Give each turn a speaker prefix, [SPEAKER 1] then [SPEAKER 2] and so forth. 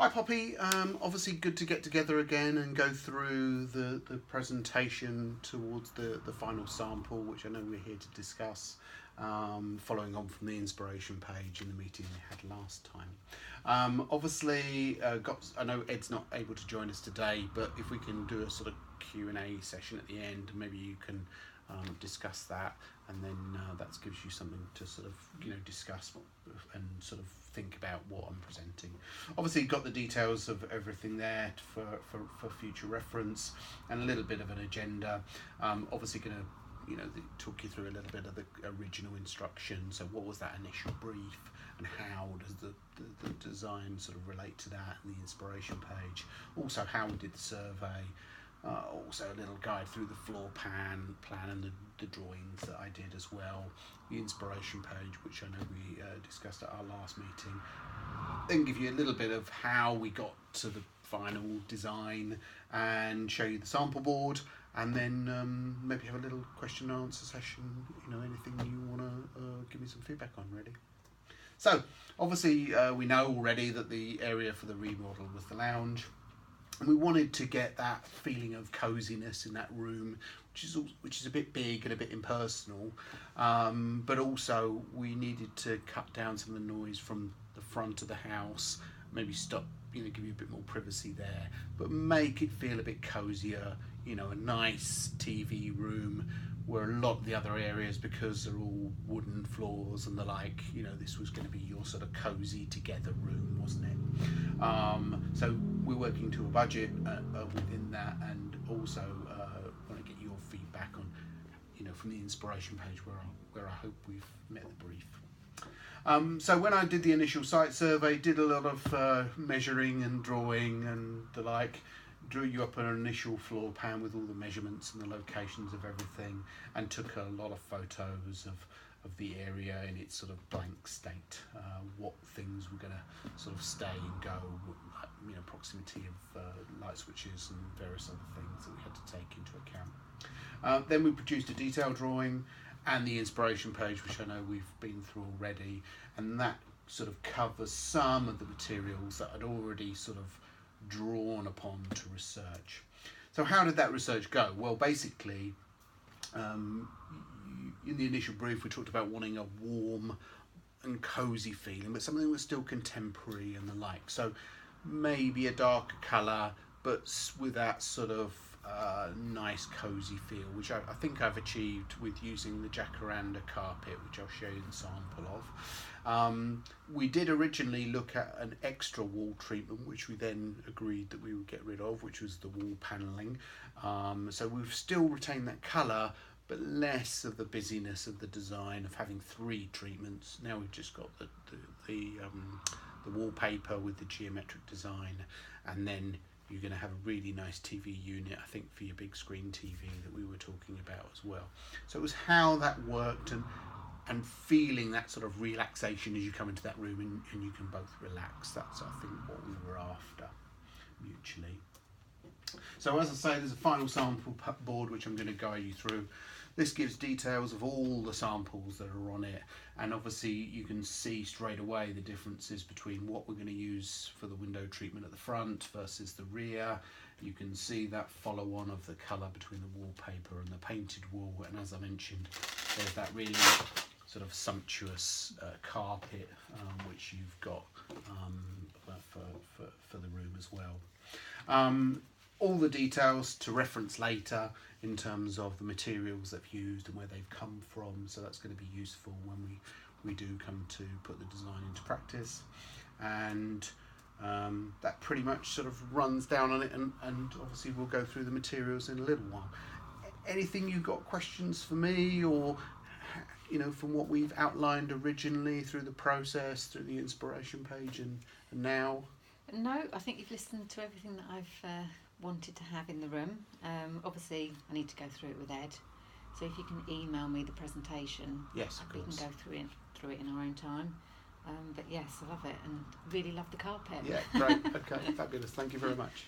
[SPEAKER 1] Hi Poppy, obviously good to get together again and go through the presentation towards the final sample, which I know we're here to discuss, following on from the inspiration page in the meeting we had last time. I know Ed's not able to join us today, but if we can do a sort of Q&A session at the end, maybe you can discuss that, and then that gives you something to sort of discuss and sort of think about what I'm presenting. Obviously got the details of everything there for future reference, and a little bit of an agenda. Obviously going to talk you through a little bit of the original instruction. So what was that initial brief, and how does the design sort of relate to that, and the inspiration page. Also how we did the survey. Also a little guide through the floor plan and the drawings that I did as well. The inspiration page, which I know we discussed at our last meeting. Then give you a little bit of how we got to the final design, and show you the sample board, and then maybe have a little question and answer session. Anything you want to give me some feedback on, really. So obviously we know already that the area for the remodel was the lounge. And we wanted to get that feeling of coziness in that room, which is a bit big and a bit impersonal, but also we needed to cut down some of the noise from the front of the house, maybe stop, give you a bit more privacy there, but make it feel a bit cozier, a nice TV room, where a lot of the other areas, because they're all wooden floors and the like, this was going to be your sort of cozy together room, wasn't it? So we're working to a budget within that, and also want to get your feedback on, from the inspiration page where I hope we've met the brief. So when I did the initial site survey, did a lot of measuring and drawing and the like, drew you up an initial floor plan with all the measurements and the locations of everything, and took a lot of photos of the area in its sort of blank state, what things were going to sort of stay and go, proximity of light switches and various other things that we had to take into account. Then we produced a detailed drawing and the inspiration page, which I know we've been through already, and that sort of covers some of the materials that I'd already sort of drawn upon to research. So how did that research go? Well, basically, in the initial brief we talked about wanting a warm and cozy feeling, but something that was still contemporary and the like. So maybe a darker colour, but with that sort of nice cozy feel, which I think I've achieved with using the jacaranda carpet, which I'll show you the sample of. We did originally look at an extra wall treatment, which we then agreed that we would get rid of, which was the wall panelling. So we've still retained that colour, but less of the busyness of the design of having 3 treatments. Now we've just got the wallpaper with the geometric design, and then you're going to have a really nice TV unit, I think, for your big screen TV that we were talking about as well. So it was how that worked, and feeling that sort of relaxation as you come into that room and you can both relax. That's, I think, what we were after mutually. So as I say, there's a final sample board which I'm going to guide you through. This gives details of all the samples that are on it, and obviously you can see straight away the differences between what we're going to use for the window treatment at the front versus the rear. You can see that follow on of the colour between the wallpaper and the painted wall, and as I mentioned, there's that really sort of sumptuous carpet which you've got for the room as well. All the details to reference later in terms of the materials they've used and where they've come from, so that's going to be useful when we do come to put the design into practice. And that pretty much sort of runs down on it, and obviously we'll go through the materials in a little while. Anything you've got questions for me, or from what we've outlined originally through the process, through the inspiration page and now?
[SPEAKER 2] No, I think you've listened to everything that I've wanted to have in the room. Obviously I need to go through it with Ed, so if you can email me the presentation,
[SPEAKER 1] yes, of course,
[SPEAKER 2] we can go through it in our own time. But yes, I love it, and really love the carpet.
[SPEAKER 1] Yeah, great. Okay, fabulous. Thank you very much.